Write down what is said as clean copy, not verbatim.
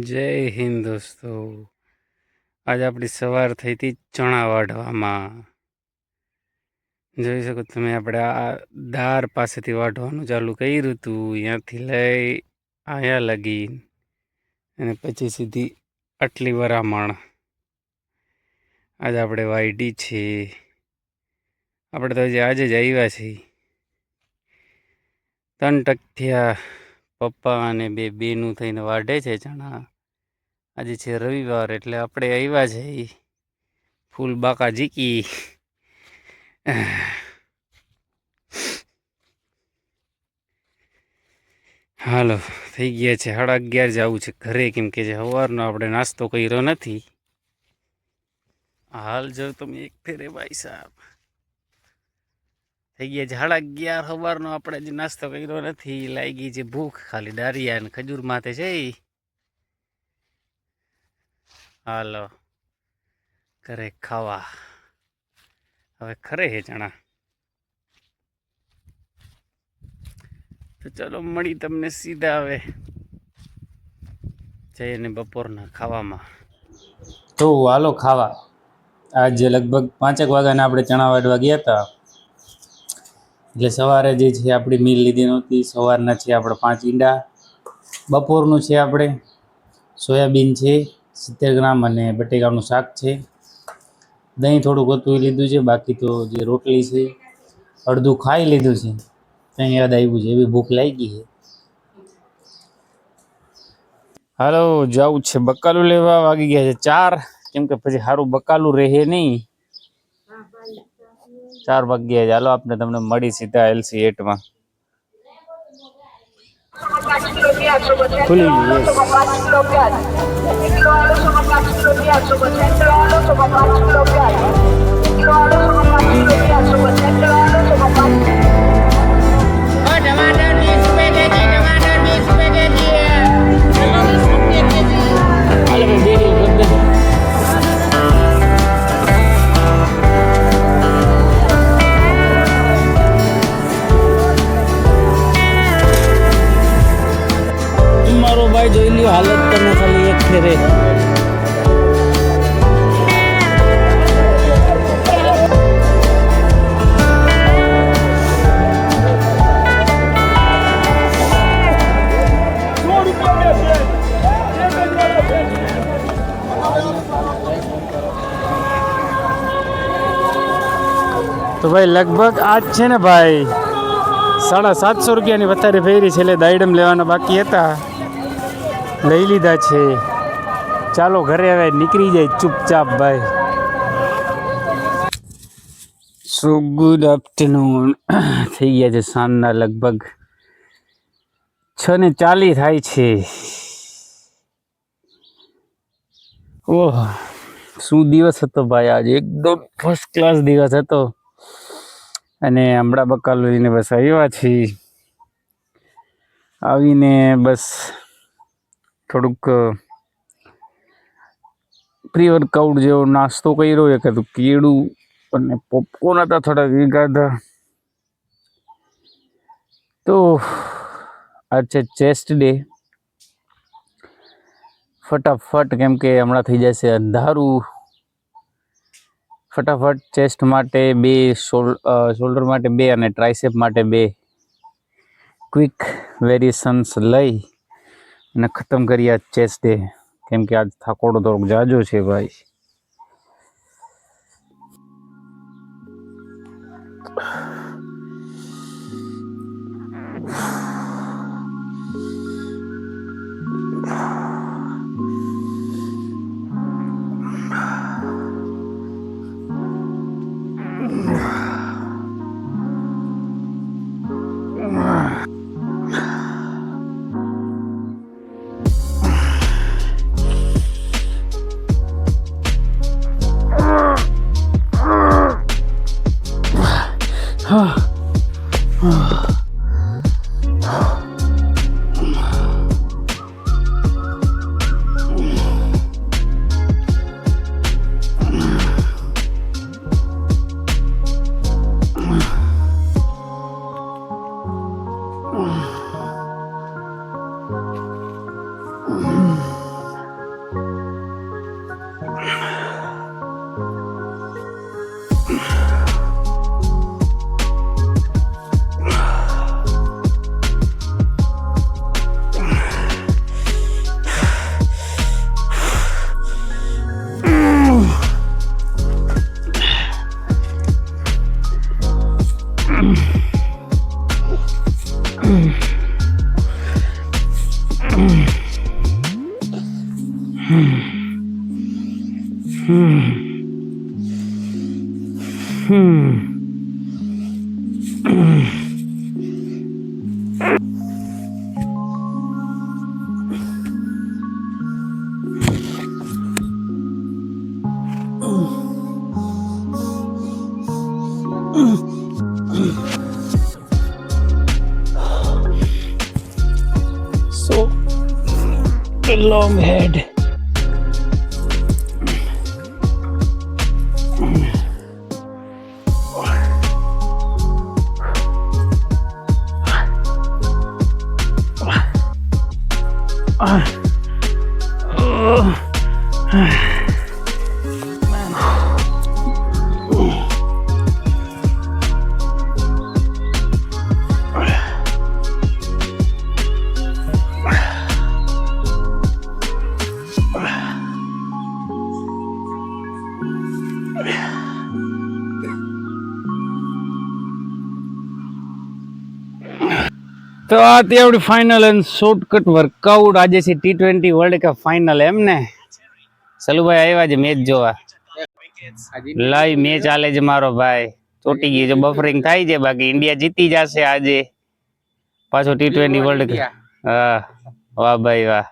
જય હિન્દ દોસ્તો. આજે આપણી સવાર થઈ હતી ચણા વાઢવામાં. જોઈ શકો તમે, આપણે આ દાર પાસેથી વાઢવાનું ચાલુ કર્યું હતું, અહીંયાથી લઈ અહીંયા લગી અને પછી સીધી આટલી વરામણ આજે આપણે વાઢી છે. આપણે તો હજી આજે જ આવ્યા છીએ. 3 ટકથિયા પપ્પા અને બેનું થઈને વાઢે છે ચણા. આજે છે રવિવાર એટલે આપણે આવ્યા છે ફૂલ બાકા જીકી. હાલો, થઈ ગયા છે 11:30. જવું છે ઘરે, કેમ કે જે સવારનો આપણે નાસ્તો કર્યો નથી. હાલ જો તમે એક ફેરે ભાઈ સાહેબ, થઈ ગયા છે 11:30. સવારનો આપણે જે નાસ્તો કર્યો નથી. લાગી છે ભૂખ, ખાલી ડારિયા અને ખજૂર માથે છે. હાલો ઘરે ખાવા. હવે ખરે છે ચણા. તો ચલો મળી તમને સીધા હવે જઈને બપોરના ખાવામાં. તો હાલો ખાવા. આજે લગભગ 5 વાગ્યાના આપણે ચણા વાઢવા ગયા હતા. એટલે સવારે જે છે આપણી મીલ લીધી નહોતી. સવારના છે આપણે 5 ઈંડા. બપોરનું છે આપણે સોયાબીન છે 70 ગ્રામ અને બટેકાનું શાક છે. દહીં થોડુંક હતું એ લીધું છે. બાકી તો જે રોટલી છે અડધું ખાઈ લીધું છે. કંઈ યાદ આવ્યું છે, એવી ભૂખ લાગી છે. હાલો જવું છે બકાલું લેવા. વાગી ગયા છે 4, કેમ કે પછી સારું બકાલું રહે નહીં. 4 વાગ્યા. ચાલો આપણે તમને મળી સીધા LC8માં. ખુલી મારો ભાઈ જોઈ લ્યો હાલત તમે ખાલી એક ફેરે. તો ભાઈ લગભગ આજ છે ને ભાઈ 750 રૂપિયાની વધારે ફેરી છે. એટલે દાયડમ લેવાના બાકી હતા, લઈ લીધા છે. ચાલો ઘરે હવે નીકળી જાય ચૂપચાપ ભાઈ. સો ગુડ આફ્ટરનૂન. થઈ ગયા છે સાંજના લગભગ 6:40 થાય છે. ઓહ, શું દિવસ હતો ભાઈ આજે. એકદમ ફર્સ્ટ ક્લાસ દિવસ હતો. અને હમણાં બકાલું લઈને બસ આવ્યા છીએ. આવીને બસ થોડુંક પ્રી વર્કઆઉટ જેવો નાસ્તો કર્યો. એક હતું કેળું અને પોપકોર્ન હતા થોડા વીઘાધા. તો આજ છે ચેસ્ટ ડે. ફટાફટ, કેમ કે હમણાં થઈ જશે અંધારું. ફટાફટ ચેસ્ટ માટે 2, શોલ્ડર માટે 2 અને ટ્રાઇસેપ માટે 2 ક્વિક વેરિએશન્સ લઈ અને ખતમ કરી આ ચેસ્ટ ડે. કેમ કે આજ થાકોડો થોડોક જાજો છે ભાઈ. So long head. તો આ તે આપણી ફાઇનલ એન્ડ શોર્ટકટ વર્કઆઉટ આજે છે T20 વર્લ્ડ કપ ફાઇનલ એમ ને સલુભાઈ આવ્યા છે મેચ જોવા લાઈવ મેચ ચાલે છે મારો ભાઈ ચોટી ગઈ છે બફરિંગ થાય છે બાકી ઇન્ડિયા જીતી જશે આજે પાછો T20 વર્લ્ડ કપ હા વાહ ભાઈ વાહ